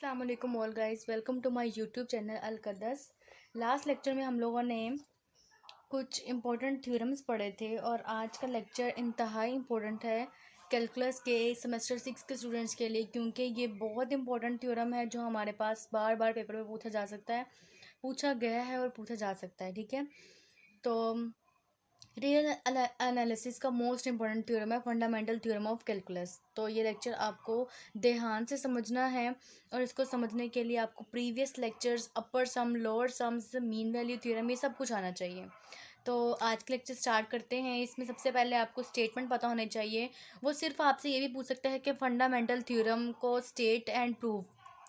अस्सलाम वालेकुम all guys, welcome to my YouTube channel अलकदस। लास्ट लेक्चर में हम लोगों ने कुछ इम्पोर्टेंट थ्योरम्स पढ़े थे और आज का लेक्चर इंतहाई इम्पोर्टेंट है कैलकुलस के सेमेस्टर 6 के स्टूडेंट्स के लिए, क्योंकि ये बहुत इंपॉर्टेंट थ्योरम है जो हमारे पास बार बार पेपर में पूछा जा सकता है, पूछा गया है और पूछा जा सकता है। ठीक है, तो रियल एनालिसिस का मोस्ट इंपॉर्टेंट थ्योरम है फंडामेंटल थ्योरम ऑफ कैलकुलस। तो ये लेक्चर आपको ध्यान से समझना है और इसको समझने के लिए आपको previous lectures, upper sum, lower sums, mean value theorem, ये सब कुछ आना चाहिए। तो आज के लेक्चर स्टार्ट करते हैं। इसमें सबसे पहले आपको स्टेटमेंट पता होने चाहिए। वो सिर्फ आपसे ये भी पूछ सकता है कि फंडामेंटल थ्योरम को स्टेट एंड प्रूव।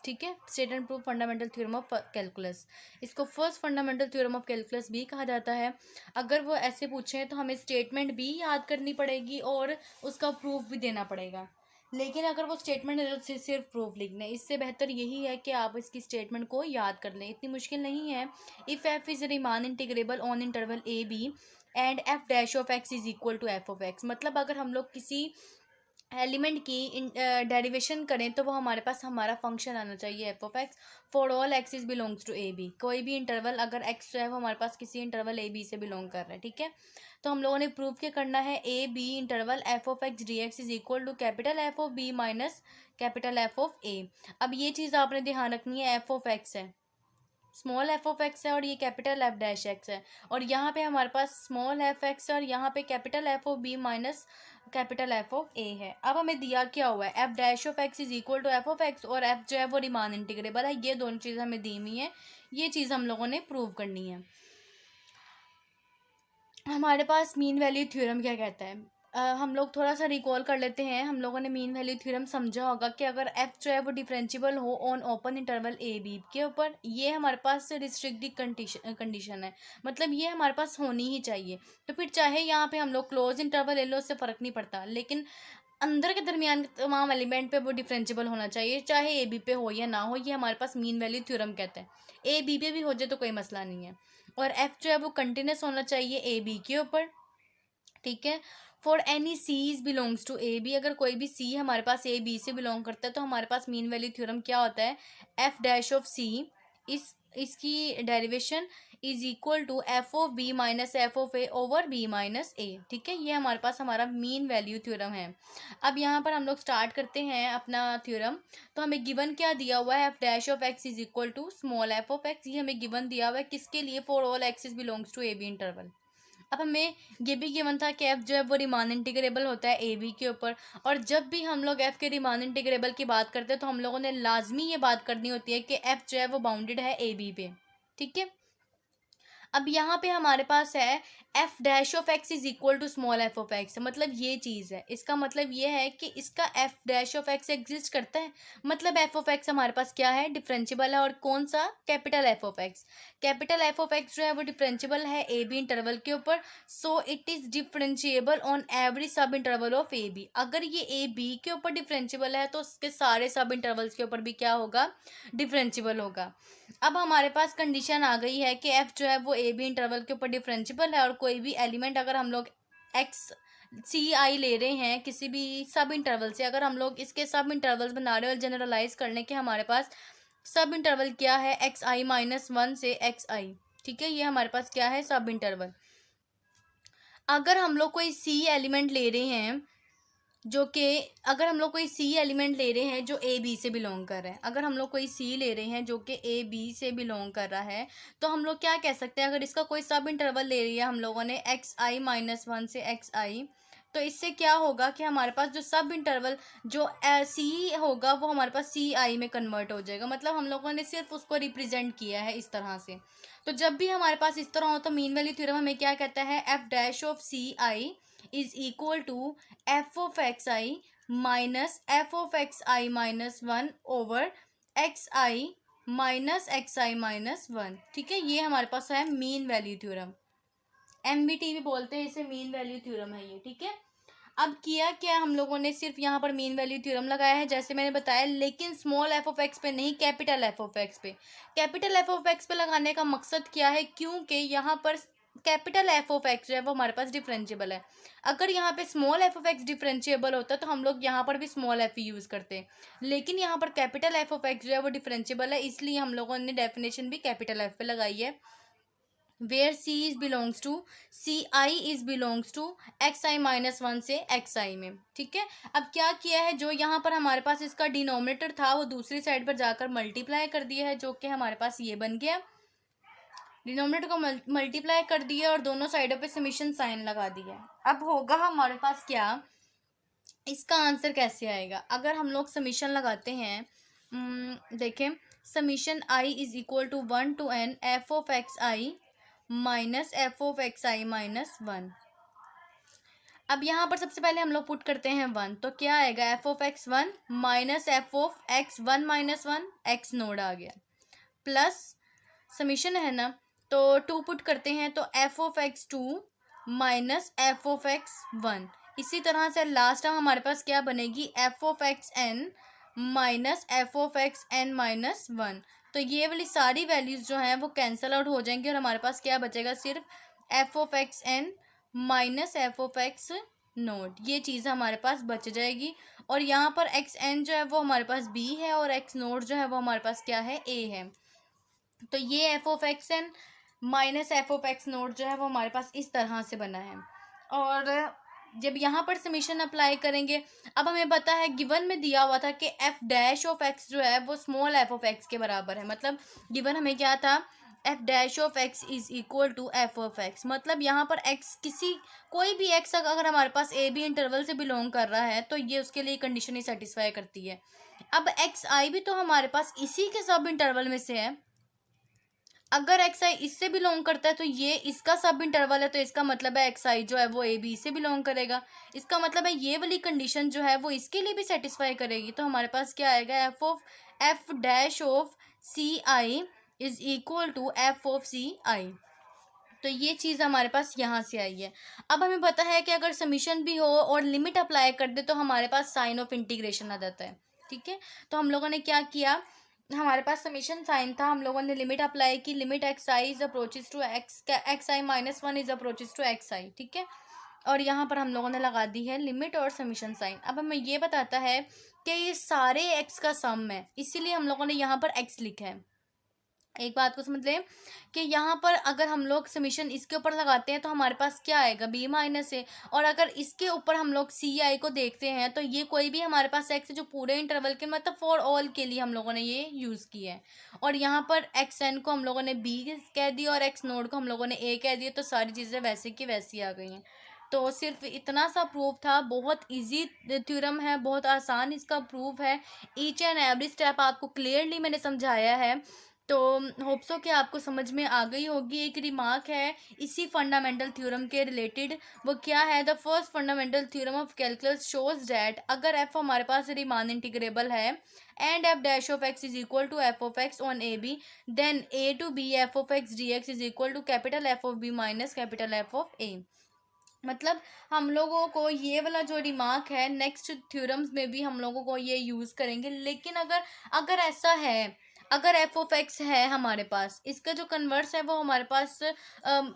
ठीक है, state and prove fundamental theorem of calculus. इसको first fundamental theorem of calculus भी कहा जाता है। अगर वो ऐसे पूछें तो हमें स्टेटमेंट भी याद करनी पड़ेगी और उसका प्रूफ भी देना पड़ेगा। लेकिन अगर वो स्टेटमेंट है तो सिर्फ प्रूफ लिखना है। इससे बेहतर यही है कि आप इसकी स्टेटमेंट को याद कर लें, इतनी मुश्किल नहीं है। If F is Riemann integrable on interval A B and F dash of x is equal to F of x, मतलब अगर हम लोग किसी एलिमेंट की डेरिवेशन करें तो वो हमारे पास हमारा फंक्शन आना चाहिए F of X for all axis belongs to A B. कोई भी इंटरवल अगर एक्स जो है वो हमारे पास किसी इंटरवल ए बी से बिलोंग कर रहा है। ठीक है, तो हम लोगों ने प्रूव क्या करना है, A B interval F of X D X is equal to capital F of B minus capital F of A. अब ये चीज़ आपने ध्यान रखनी है, एफ ऑफ एक्स है, स्मॉल एफ ऑफ एक्स है और ये कैपिटल एफ डैश एक्स है, और यहाँ पे हमारे पास स्मॉल एफ एक्स है और यहाँ पे capital F of B minus capital F of A है। अब हमें दिया क्या हुआ है, F dash of x is equal to F of X, और एफ जो है वो रीमान इंटीग्रेबल है। ये दोनों चीज़ हमें दी हुई है, ये चीज़ हम लोगों ने प्रूव करनी है। हमारे पास मीन वैल्यू थ्योरम क्या कहता है, हम लोग थोड़ा सा रिकॉल कर लेते हैं। हम लोगों ने मीन वैल्यू थ्योरम समझा होगा कि अगर एफ जो है वो डिफरेंशिएबल हो on open interval A B के ऊपर, ये हमारे पास रिस्ट्रिक्टेड कंडीशन है, मतलब ये हमारे पास होनी ही चाहिए। तो फिर चाहे यहाँ पे हम लोग क्लोज इंटरवल ले लो, उससे फ़र्क नहीं पड़ता, लेकिन अंदर के दरमियान के तमाम एलिमेंट पे वो डिफरेंशिएबल होना चाहिए, चाहे ए बी पे हो या ना हो। ये हमारे पास मीन वैल्यू थ्योरम कहते हैं। ए बी पे भी हो जाए तो कोई मसला नहीं है, और एफ जो है वो कंटिन्यूस होना चाहिए ए बी के ऊपर। ठीक है, for any C is belongs to A B, अगर कोई भी सी हमारे पास ए बी से बिलोंग करता है तो हमारे पास मीन वैल्यू थ्योरम क्या होता है, एफ डैश ऑफ सी, इसकी derivation is equal to F of B minus F of A over B minus A. ठीक है, ये हमारे पास हमारा मीन वैल्यू थ्योरम है। अब यहाँ पर हम लोग स्टार्ट करते हैं अपना थ्योरम। तो हमें गिवन क्या दिया हुआ है, F dash of x is equal to small F of x, ये हमें गिवन दिया हुआ है किसके लिए, for all axis belongs to A B interval. अब हमें ये भी गिवन था कि एफ जो है वो रीमान इंटीग्रेबल होता है ए बी के ऊपर, और जब भी हम लोग एफ के रीमान इंटीग्रेबल की बात करते हैं तो हम लोगों ने लाजमी ये बात करनी होती है कि एफ जो है वो बाउंडेड है ए बी पे। ठीक है, अब यहाँ पे हमारे पास है F dash of x is equal to small F of x, मतलब ये चीज़ है। इसका मतलब ये है कि इसका F dash of x exist करता है, मतलब एफ ऑफ एक्स हमारे पास क्या है, डिफरेंशिएबल है, और कौन सा, capital F of x. Capital F of x जो है वो डिफरेंशिएबल है ए बी इंटरवल के ऊपर, so it is differentiable on every sub interval of a B. अगर ये ए बी के ऊपर डिफरेंशिएबल है तो उसके सारे सब इंटरवल्स के ऊपर भी क्या होगा, डिफरेंशिएबल होगा। अब हमारे पास कंडीशन आ गई है कि एफ जो है वो ए बी इंटरवल के ऊपर डिफरेंशिएबल है, और कोई भी एलिमेंट अगर हम लोग एक्स सी आई ले रहे हैं किसी भी सब इंटरवल से, अगर हम लोग इसके सब इंटरवल्स बना रहे हैं और जनरलाइज करने के हमारे पास सब इंटरवल क्या है, एक्स आई माइनस वन से एक्स आई। ठीक है, ये हमारे पास क्या है, सब इंटरवल। अगर हम लोग कोई सी एलिमेंट ले रहे हैं जो कि, अगर हम लोग कोई सी एलिमेंट ले रहे हैं जो ए बी से बिलोंग कर रहा है, अगर हम लोग कोई सी ले रहे हैं जो कि ए बी से बिलोंग कर रहा है, तो हम लोग क्या कह सकते हैं, अगर इसका कोई सब इंटरवल ले लिया हम लोगों ने एक्स आई माइनस वन से एक्स आई, तो इससे क्या होगा कि हमारे पास जो सब इंटरवल जो सी होगा वो हमारे पास सी आई में कन्वर्ट हो जाएगा, मतलब हम लोगों ने सिर्फ उसको रिप्रेजेंट किया है इस तरह से। तो जब भी हमारे पास इस तरह हो तो मीन वैल्यू थ्योरम हमें क्या कहता है, F dash of C I is equal to F of x I minus F of x I minus one over x I minus x I minus one. ठीक है, ये हमारे पास है मीन वैल्यू थ्योरम, एमबीटी भी बोलते हैं इसे, मीन वैल्यू थ्योरम है ये। ठीक है, अब किया क्या हम लोगों ने, सिर्फ यहाँ पर मीन वैल्यू थ्योरम लगाया है जैसे मैंने बताया, लेकिन स्मॉल एफ ऑफ एक्स पे नहीं, कैपिटल एफ ऑफ एक्स पे। कैपिटल एफ ऑफ एक्स पे लगाने का मकसद क्या है, क्योंकि यहाँ पर कैपिटल एफ ऑफ एक्स जो है वो हमारे पास डिफरेंशिएबल है। अगर यहाँ पे small F of x differentiable होता तो हम लोग यहाँ पर भी स्मॉल एफ ही यूज़ करते, लेकिन यहाँ पर कैपिटल एफ ऑफ एक्स जो है वो डिफरेंशिएबल है, इसलिए हम लोगों ने डेफिनेशन भी कैपिटल एफ पे लगाई है। Where c is belongs to, c I is belongs to x I minus one से एक्स आई में, ठीक है। अब क्या किया है, जो यहाँ पर हमारे पास इसका डिनोमिनेटर था वो दूसरी साइड पर जाकर मल्टीप्लाई कर दिया है, जो कि हमारे पास ये बन गया। डिनोमिनेटर को मल्टीप्लाई कर दिया और दोनों साइडों पे समीशन साइन लगा दिया। अब होगा हमारे पास क्या, इसका आंसर कैसे आएगा अगर हम लोग समीशन लगाते हैं। देखें, summation i is equal to 1 to n f of x I minus F of x I minus 1। अब यहाँ पर सबसे पहले हम लोग पुट करते हैं 1, तो क्या आएगा, F of X 1 minus F of X 1 minus 1, X naught आ गया, प्लस समीशन है ना, तो 2 पुट करते हैं तो F of x 2 minus F of X 1। इसी तरह से लास्ट टाइम हमारे पास क्या बनेगी, f of x n minus F of x n minus 1। तो ये वाली सारी वैल्यूज़ जो हैं वो कैंसिल आउट हो जाएंगी और हमारे पास क्या बचेगा, सिर्फ f of x n minus F of x nought, ये चीज़ हमारे पास बच जाएगी। और यहाँ पर एक्स एन जो है वो हमारे पास बी है और एक्स नोट जो है वो हमारे पास क्या है, ए है। तो ये f of x n minus F of x nought जो है वो हमारे पास इस तरह से बना है। और जब यहाँ पर समीशन अप्लाई करेंगे, अब हमें पता है गिवन में दिया हुआ था कि एफ डैश ऑफ एक्स जो है वो स्मॉल एफ ऑफ एक्स के बराबर है, मतलब गिवन हमें क्या था, f dash of x is equal to F of x, मतलब यहाँ पर एक्स कोई भी एक्स अगर हमारे पास ए बी इंटरवल से बिलोंग कर रहा है तो ये उसके लिए कंडीशन ही सेटिस्फाई करती है। अब एक्स आई भी तो हमारे पास इसी के सब इंटरवल में से है, अगर एक्स आई इससे बिलोंग करता है तो ये इसका सब इंटरवल है, तो इसका मतलब है एक्स आई जो है वो ए बी से बिलोंग करेगा, इसका मतलब है ये वाली कंडीशन जो है वो इसके लिए भी सेटिस्फाई करेगी। तो हमारे पास क्या आएगा, F dash of C I is equal to F of C I. तो ये चीज़ हमारे पास यहाँ से आई है। अब हमें पता है कि अगर समीशन भी हो और लिमिट अप्लाई कर दे तो हमारे पास साइन ऑफ इंटीग्रेशन आ जाता है, ठीक है। तो हम लोगों ने क्या किया, हमारे पास समीशन साइन था, हम लोगों ने लिमिट अप्लाई की, limit X I is approaches to x I minus 1 is approaches to x I, ठीक है। और यहाँ पर हम लोगों ने लगा दी है लिमिट और समीशन साइन। अब हमें ये बताता है कि ये सारे एक्स का सम है, इसीलिए हम लोगों ने यहाँ पर एक्स लिखा है। एक बात को समझ लें कि यहाँ पर अगर हम लोग समीशन इसके ऊपर लगाते हैं तो हमारे पास क्या आएगा, बी माइनस ए, और अगर इसके ऊपर हम लोग सी आई को देखते हैं तो ये कोई भी हमारे पास एक्स है जो पूरे इंटरवल के, मतलब फॉर ऑल के लिए हम लोगों ने ये यूज़ किया है। और यहाँ पर एक्स एन को हम लोगों ने बी कह दिया और एक्स नोड को हम लोगों ने ए कह दिया, तो सारी चीज़ें वैसे की वैसी आ गई हैं। तो सिर्फ इतना सा प्रूफ था, बहुत इजी थ्योरम है, बहुत आसान इसका प्रूफ है, ईच एंड एवरी स्टेप आपको क्लियरली मैंने समझाया है। तो होप सो कि आपको समझ में आ गई होगी। एक रिमार्क है इसी फंडामेंटल थ्योरम के रिलेटेड, वो क्या है, the first fundamental theorem of calculus shows that अगर एफ हमारे पास रीमान इंटीग्रेबल है and F dash of x is equal to F of X on A B, then A to B F of X D X is equal to capital F of B minus capital F of A. मतलब हम लोगों को ये वाला जो remark है next theorems में भी हम लोगों को ये यूज़ करेंगे। लेकिन अगर अगर ऐसा है, अगर एफ ऑफ एक्स है हमारे पास, इसका जो कन्वर्स है वो हमारे पास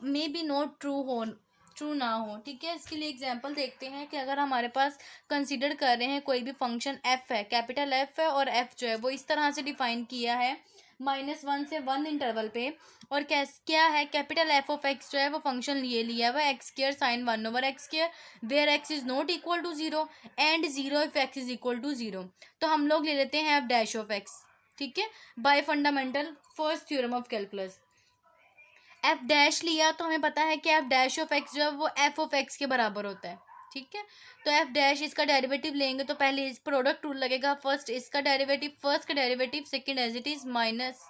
मे बी नॉट ट्रू ना हो, ठीक है। इसके लिए एग्जांपल देखते हैं कि अगर हमारे पास कंसीडर कर रहे हैं कोई भी फंक्शन एफ है, कैपिटल एफ है, और एफ जो है वो इस तरह से डिफाइन किया है -1 से 1 इंटरवल पे, और क्या है, कैपिटल एफ ऑफ एक्स जो है वो फंक्शन ये लिया हुआ x square sine 1/x square where x is not equal to 0 and 0 if x is equal to 0। तो हम लोग ले लेते हैं एफ डैश ऑफ एक्स, ठीक है, bye fundamental first theorem of calculus. F dash लिया तो हमें पता है कि एफ डैश ऑफ एक्स जो है वो एफ ऑफ एक्स के बराबर होता है, ठीक है। तो एफ डैश इसका डेरिवेटिव लेंगे तो पहले इस प्रोडक्ट रूल लगेगा, फर्स्ट इसका डेरिवेटिव, फर्स्ट का derivative, second as it is minus,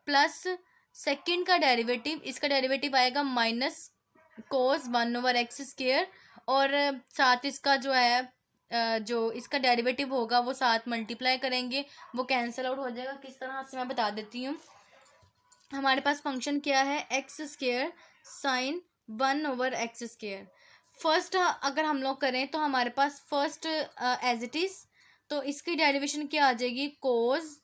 plus second का डेरिवेटिव, इसका डेरिवेटिव आएगा माइनस कोस 1/x स्क्वायर, और साथ इसका जो है जो इसका डेरिवेटिव होगा वो साथ मल्टीप्लाई करेंगे, वो कैंसिल आउट हो जाएगा। किस तरह से मैं बता देती हूँ। हमारे पास फंक्शन क्या है, x square sine 1/x square. First अगर हम लोग करें तो हमारे पास फर्स्ट एज इट इज़, तो इसकी डेरिवेशन क्या आ जाएगी, कोस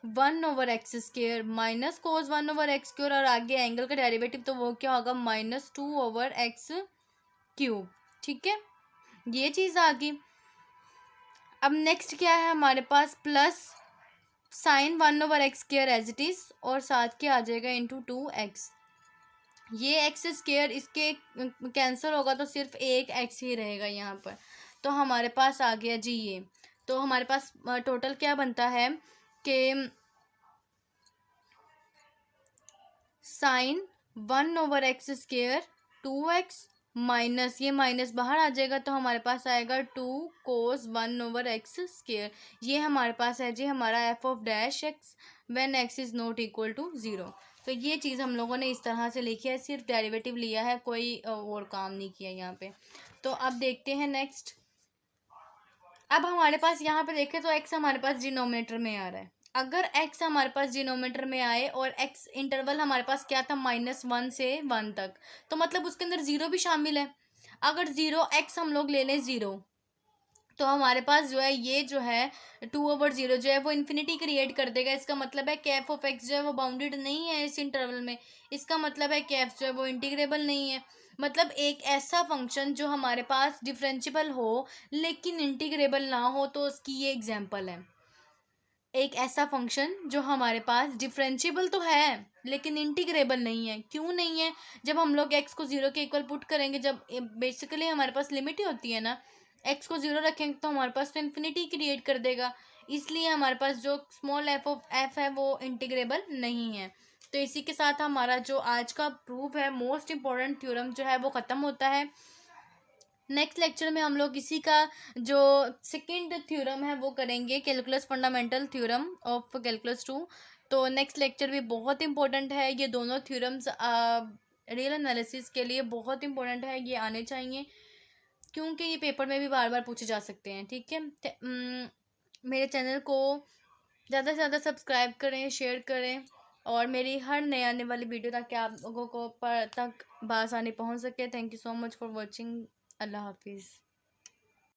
1/x² माइनस कोस 1/x², और आगे एंगल का डेरिवेटिव तो वो क्या होगा, -2/x³। ठीक है, ये चीज़ आ गई। अब नेक्स्ट क्या है हमारे पास, plus sine 1/x² as it is, और साथ के आ जाएगा इंटू 2x। ये x² इसके कैंसिल होगा तो सिर्फ एक x ही रहेगा यहाँ पर। तो हमारे पास आ गया जी ये। तो हमारे पास टोटल क्या बनता है कि साइन 1/x² 2x माइनस, ये माइनस बाहर आ जाएगा तो हमारे पास आएगा 2 cos 1/x²। ये हमारे पास है जी हमारा f(x) when x is not equal to 0। तो ये चीज़ हम लोगों ने इस तरह से लिखी है, सिर्फ डेरिवेटिव लिया है, कोई और काम नहीं किया यहाँ पे। तो अब देखते हैं नेक्स्ट। अब हमारे पास यहाँ पे देखें तो x हमारे पास डिनोमिनेटर में आ रहा है। अगर x हमारे पास डिनोमिनेटर में आए और x इंटरवल हमारे पास क्या था, -1 से 1 तक, तो मतलब उसके अंदर 0 भी शामिल है। अगर 0x हम लोग ले लें 0, तो हमारे पास जो है ये जो है 2/0 जो है वो इन्फिनिटी क्रिएट कर देगा। इसका मतलब है कि f(x) जो है वो बाउंडेड नहीं है इस इंटरवल में। इसका मतलब है कि f जो है वो इंटीग्रेबल नहीं है। मतलब एक ऐसा फंक्शन जो हमारे पास डिफरेंशिएबल हो लेकिन इंटीग्रेबल ना हो, तो उसकी ये एग्जांपल है। एक ऐसा फंक्शन जो हमारे पास डिफरेंशिएबल तो है लेकिन इंटीग्रेबल नहीं है। क्यों नहीं है, जब हम लोग x को 0 के इक्वल पुट करेंगे, जब बेसिकली हमारे पास लिमिट ही होती है ना, x को 0 रखेंगे तो हमारे पास तो इन्फिनिटी क्रिएट कर देगा। इसलिए हमारे पास जो स्मॉल f है वो इंटीग्रेबल नहीं है। तो इसी के साथ हमारा जो आज का प्रूफ है, मोस्ट इम्पॉर्टेंट थ्योरम जो है वो ख़त्म होता है। नेक्स्ट लेक्चर में हम लोग इसी का जो सेकंड थ्योरम है वो करेंगे, calculus fundamental theorem of calculus 2। तो नेक्स्ट लेक्चर भी बहुत इंपॉर्टेंट है। ये दोनों थ्योरम्स रियल एनालिसिस के लिए बहुत इंपॉर्टेंट है, ये आने चाहिए क्योंकि ये पेपर में भी बार बार पूछे जा सकते हैं। ठीक है, मेरे चैनल को ज़्यादा से ज़्यादा सब्सक्राइब करें, शेयर करें, और मेरी हर नए आने वाली वीडियो ताकि आप लोगों को पर तक बआसानी पहुंच सके। Thank you so much for watching. अल्लाह हाफिज़।